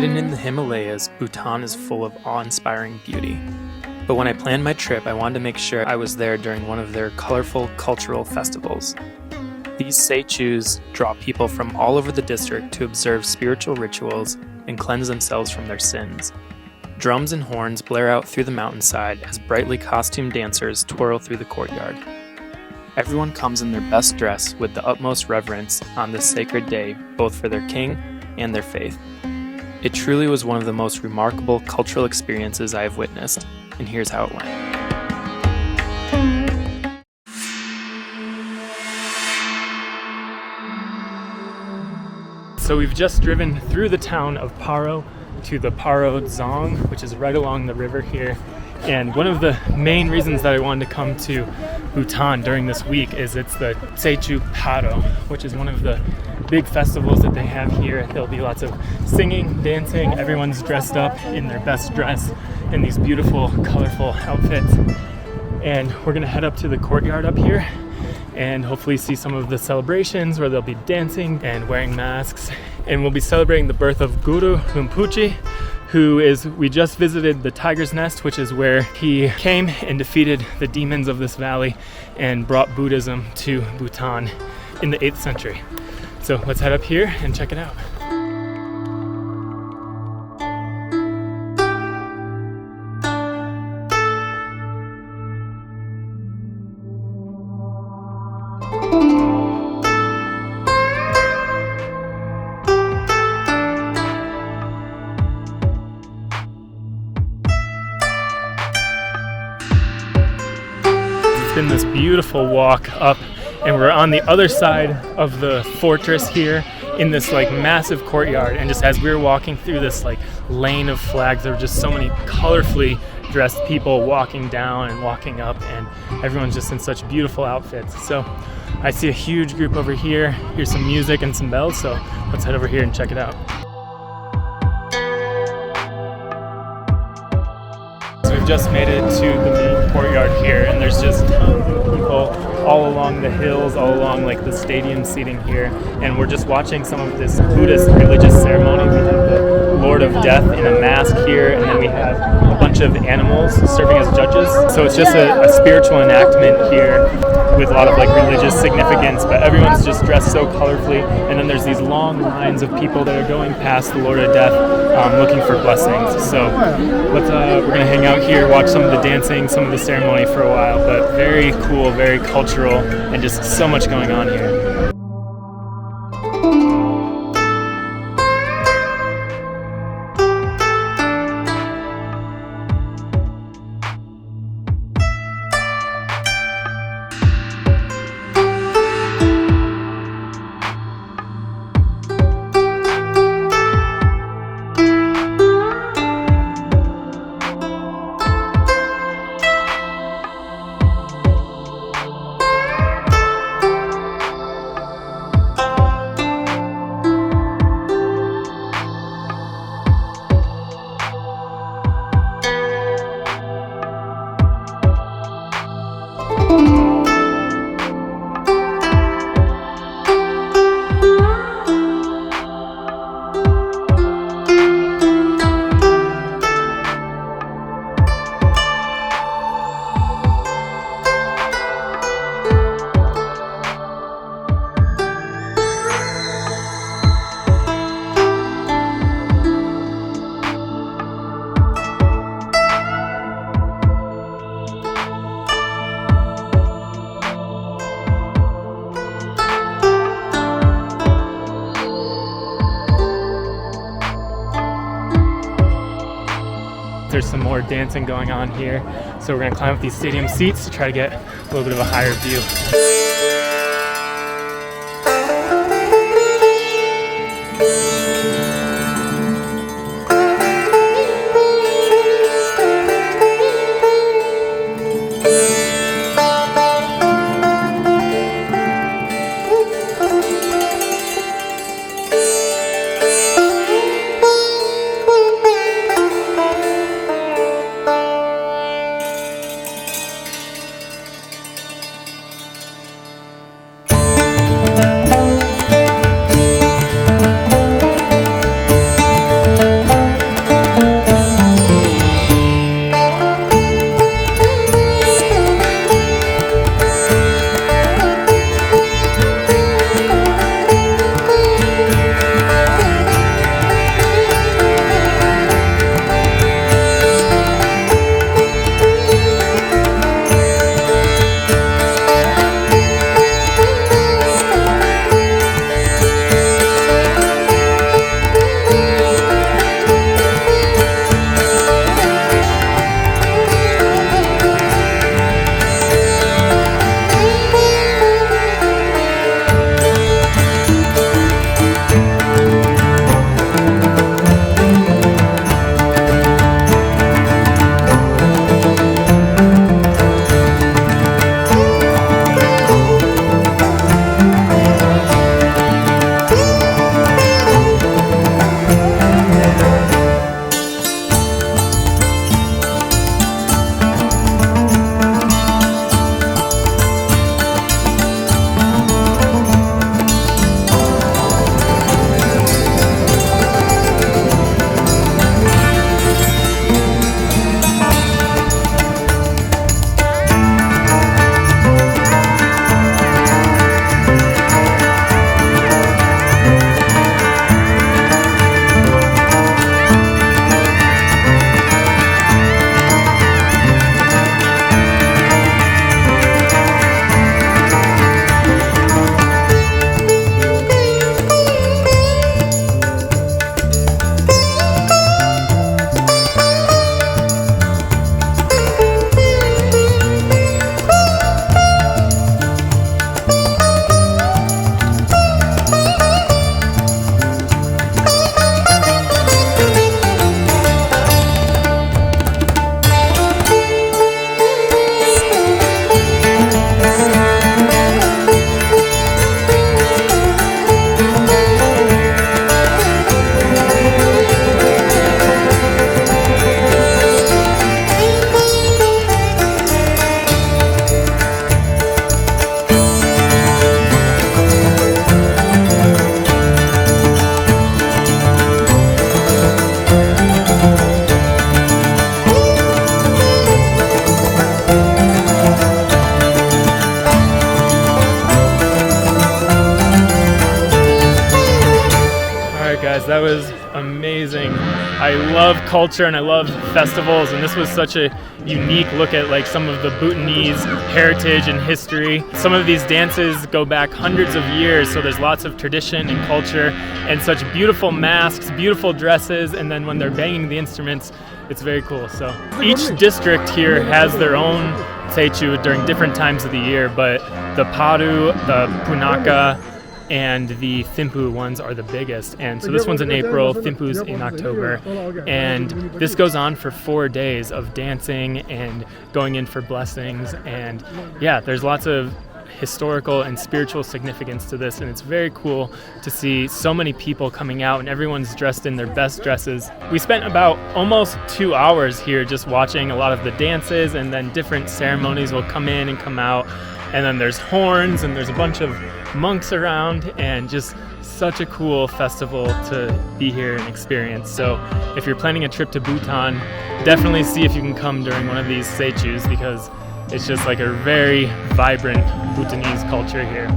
Hidden in the Himalayas, Bhutan is full of awe-inspiring beauty. But when I planned my trip, I wanted to make sure I was there during one of their colorful cultural festivals. These Tsechus draw people from all over the district to observe spiritual rituals and cleanse themselves from their sins. Drums and horns blare out through the mountainside as brightly costumed dancers twirl through the courtyard. Everyone comes in their best dress with the utmost reverence on this sacred day, both for their king and their faith. It truly was one of the most remarkable cultural experiences I have witnessed, and here's how it went. So we've just driven through the town of Paro to the Paro Tshechu, which is right along the river here. And one of the main reasons that I wanted to come to Bhutan during this week is it's the Tsechus Paro, which is one of the big festivals that they have here. There'll be lots of singing, dancing, everyone's dressed up in their best dress in these beautiful, colorful outfits. And we're gonna head up to the courtyard up here and hopefully see some of the celebrations where they'll be dancing and wearing masks. And we'll be celebrating the birth of Guru Rinpoche, we just visited the Tiger's Nest, which is where he came and defeated the demons of this valley and brought Buddhism to Bhutan in the 8th century. So let's head up here and check it out. It's been this beautiful walk up, and we're on the other side of the fortress here in this massive courtyard. And just as we were walking through this lane of flags, there were just so many colorfully dressed people walking down and walking up, and everyone's just in such beautiful outfits. So I see a huge group over here. Here's some music and some bells, so let's head over here and check it out. We've just made it to the main courtyard here, and there's just tons of people all along the hills, all along the stadium seating here, and we're just watching some of this Buddhist religious ceremony. We have the Lord of Death in a mask here, and then we have a bunch of animals serving as judges. So it's just a spiritual enactment here with a lot of religious significance, but everyone's just dressed so colorfully. And then there's these long lines of people that are going past the Lord of Death looking for blessings. So we're gonna hang out here, watch some of the dancing, some of the ceremony for a while, but very cool, very cultural, and just so much going on here. There's some more dancing going on here, so we're gonna climb up these stadium seats to try to get a little bit of a higher view. guys, that was amazing. I love culture and I love festivals, and this was such a unique look at like some of the Bhutanese heritage and history. Some of these dances go back hundreds of years, so there's lots of tradition and culture and such beautiful masks, beautiful dresses, and then when they're banging the instruments, it's very cool. So each district here has their own Tsechu during different times of the year, but the Paru, the Punaka, and the Thimpu ones are the biggest. And so this one's in April, Thimpu's in October, and this goes on for 4 days of dancing and going in for blessings. And yeah, there's lots of historical and spiritual significance to this, and it's very cool to see so many people coming out and everyone's dressed in their best dresses. We spent about almost 2 hours here just watching a lot of the dances, and then different ceremonies will come in and come out, and then there's horns and there's a bunch of monks around, and just such a cool festival to be here and experience. So if you're planning a trip to Bhutan, definitely see if you can come during one of these Tsechus, because it's just like a very vibrant Bhutanese culture here.